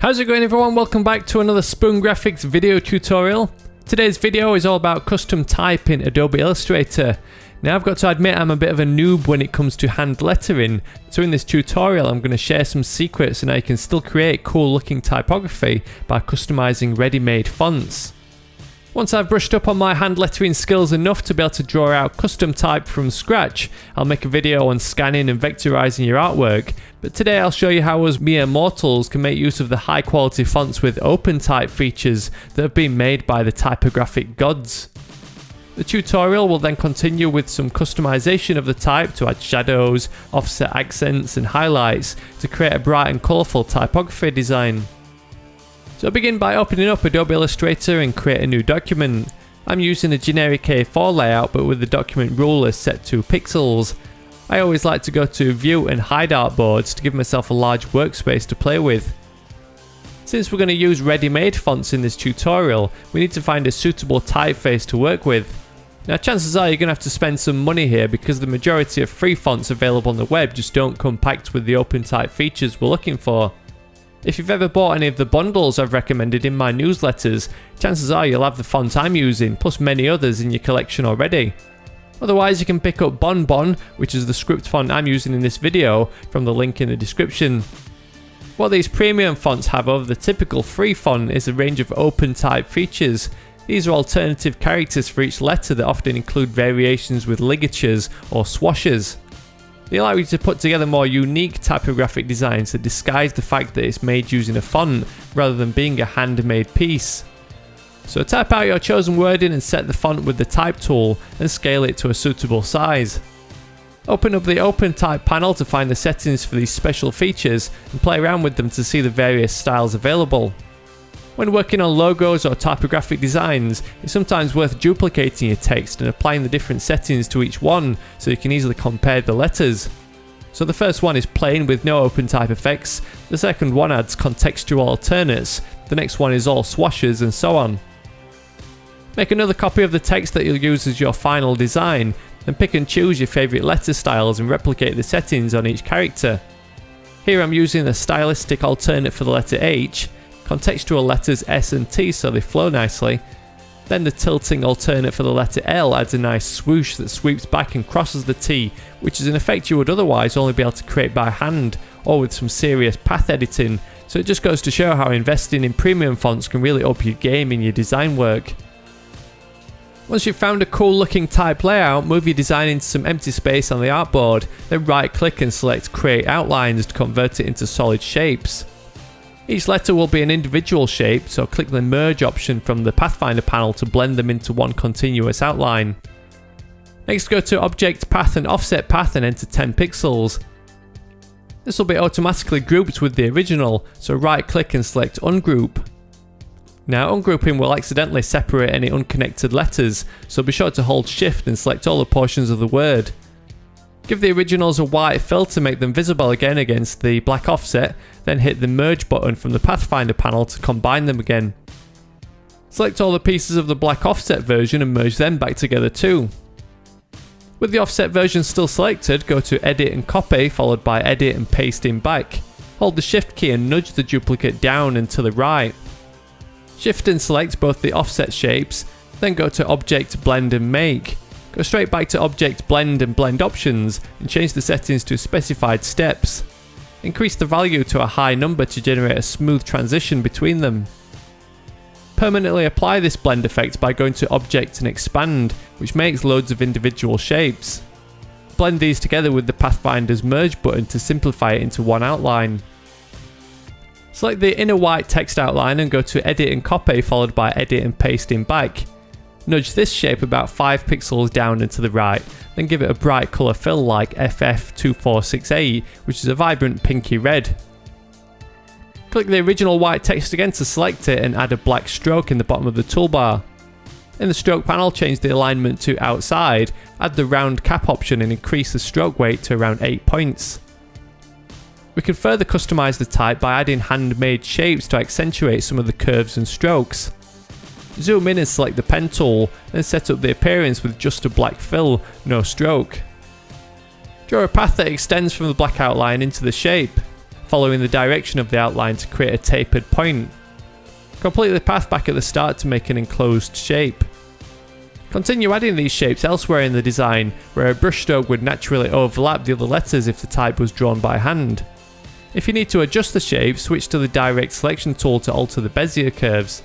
How's it going everyone? Welcome back to another Spoon Graphics video tutorial. Today's video is all about custom type in Adobe Illustrator. Now I've got to admit I'm a bit of a noob when it comes to hand lettering, so in this tutorial I'm going to share some secrets on how you can still create cool looking typography by customizing ready-made fonts. Once I've brushed up on my hand lettering skills enough to be able to draw out custom type from scratch, I'll make a video on scanning and vectorizing your artwork, but today I'll show you how us mere mortals can make use of the high quality fonts with open type features that have been made by the typographic gods. The tutorial will then continue with some customization of the type to add shadows, offset accents and highlights to create a bright and colourful typography design. So I'll begin by opening up Adobe Illustrator and create a new document. I'm using a generic A4 layout but with the document ruler set to pixels. I always like to go to View and Hide Artboards to give myself a large workspace to play with. Since we're going to use ready-made fonts in this tutorial, we need to find a suitable typeface to work with. Now chances are you're going to have to spend some money here because the majority of free fonts available on the web just don't come packed with the open type features we're looking for. If you've ever bought any of the bundles I've recommended in my newsletters, chances are you'll have the font I'm using, plus many others in your collection already. Otherwise you can pick up Bonbon, which is the script font I'm using in this video, from the link in the description. What these premium fonts have over the typical free font is a range of open type features. These are alternative characters for each letter that often include variations with ligatures or swashes. They allow you to put together more unique typographic designs that disguise the fact that it's made using a font rather than being a handmade piece. So type out your chosen wording and set the font with the type tool and scale it to a suitable size. Open up the open type panel to find the settings for these special features and play around with them to see the various styles available. When working on logos or typographic designs, it's sometimes worth duplicating your text and applying the different settings to each one so you can easily compare the letters. So the first one is plain with no open type effects, the second one adds contextual alternates, the next one is all swashes and so on. Make another copy of the text that you'll use as your final design, then pick and choose your favourite letter styles and replicate the settings on each character. Here I'm using a stylistic alternate for the letter H, contextual letters S and T so they flow nicely. Then the tilting alternate for the letter L adds a nice swoosh that sweeps back and crosses the T, which is an effect you would otherwise only be able to create by hand or with some serious path editing, so it just goes to show how investing in premium fonts can really up your game in your design work. Once you've found a cool looking type layout, move your design into some empty space on the artboard, then right click and select Create Outlines to convert it into solid shapes. Each letter will be an individual shape, so click the Merge option from the Pathfinder panel to blend them into one continuous outline. Next go to Object Path and Offset Path and enter 10 pixels. This will be automatically grouped with the original, so right click and select Ungroup. Now ungrouping will accidentally separate any unconnected letters, so be sure to hold Shift and select all the portions of the word. Give the originals a white fill to make them visible again against the black offset, then hit the Merge button from the Pathfinder panel to combine them again. Select all the pieces of the black offset version and merge them back together too. With the offset version still selected, go to Edit and Copy followed by Edit and Pasting Back. Hold the Shift key and nudge the duplicate down and to the right. Shift and select both the offset shapes, then go to Object, Blend and Make. Go straight back to Object, Blend and Blend options and change the settings to specified steps. Increase the value to a high number to generate a smooth transition between them. Permanently apply this blend effect by going to Object and Expand, which makes loads of individual shapes. Blend these together with the Pathfinder's Merge button to simplify it into one outline. Select the inner white text outline and go to Edit and Copy followed by Edit and Pasting Back. Nudge this shape about 5 pixels down and to the right, then give it a bright colour fill like FF2468, which is a vibrant pinky red. Click the original white text again to select it and add a black stroke in the bottom of the toolbar. In the stroke panel, change the alignment to outside, add the round cap option and increase the stroke weight to around 8 points. We can further customise the type by adding handmade shapes to accentuate some of the curves and strokes. Zoom in and select the pen tool, then set up the appearance with just a black fill, no stroke. Draw a path that extends from the black outline into the shape. following the direction of the outline to create a tapered point. Complete the path back at the start to make an enclosed shape. Continue adding these shapes elsewhere in the design, where a brushstroke would naturally overlap the other letters if the type was drawn by hand. If you need to adjust the shape, switch to the direct selection tool to alter the Bezier curves.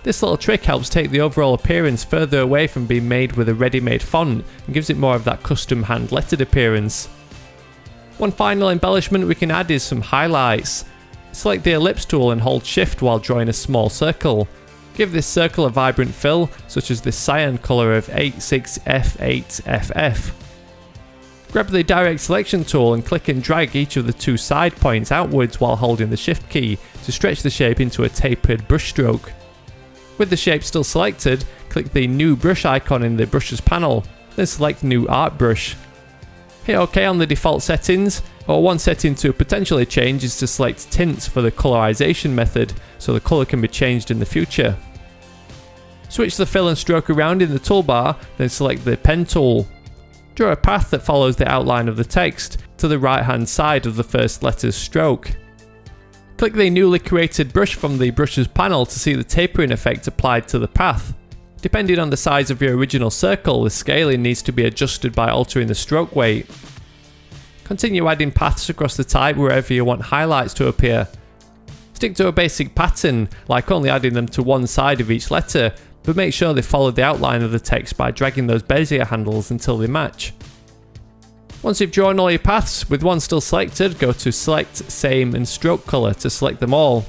This little trick helps take the overall appearance further away from being made with a ready-made font and gives it more of that custom hand-lettered appearance. One final embellishment we can add is some highlights. Select the ellipse tool and hold shift while drawing a small circle. Give this circle a vibrant fill, such as this cyan colour of 86F8FF. Grab the direct selection tool and click and drag each of the two side points outwards while holding the shift key to stretch the shape into a tapered brushstroke. With the shape still selected, click the new brush icon in the brushes panel, then select new art brush. Hit OK on the default settings, or one setting to potentially change is to select tints for the colorization method, so the colour can be changed in the future. Switch the fill and stroke around in the toolbar, then select the pen tool. Draw a path that follows the outline of the text to the right hand side of the first letter's stroke. Click the newly created brush from the brushes panel to see the tapering effect applied to the path. Depending on the size of your original circle, the scaling needs to be adjusted by altering the stroke weight. Continue adding paths across the type wherever you want highlights to appear. Stick to a basic pattern, like only adding them to one side of each letter, but make sure they follow the outline of the text by dragging those Bezier handles until they match. Once you've drawn all your paths, with one still selected, go to Select, Same and Stroke Colour to select them all.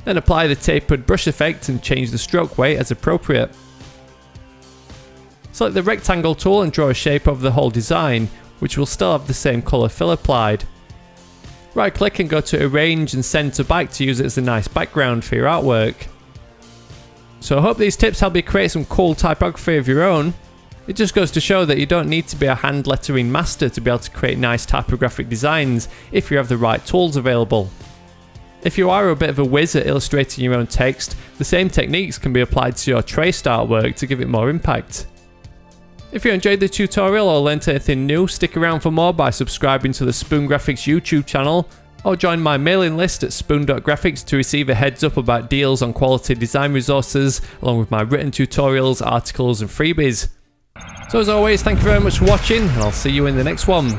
Then apply the tapered brush effect and change the stroke weight as appropriate. Select the rectangle tool and draw a shape over the whole design, which will still have the same colour fill applied. Right click and go to Arrange and Send to Back to use it as a nice background for your artwork. So I hope these tips help you create some cool typography of your own. It just goes to show that you don't need to be a hand lettering master to be able to create nice typographic designs if you have the right tools available. If you are a bit of a whiz at illustrating your own text, the same techniques can be applied to your traced artwork to give it more impact. If you enjoyed the tutorial or learnt anything new, stick around for more by subscribing to the Spoon Graphics YouTube channel, or join my mailing list at spoon.graphics to receive a heads up about deals on quality design resources, along with my written tutorials, articles and freebies. So as always, thank you very much for watching, and I'll see you in the next one.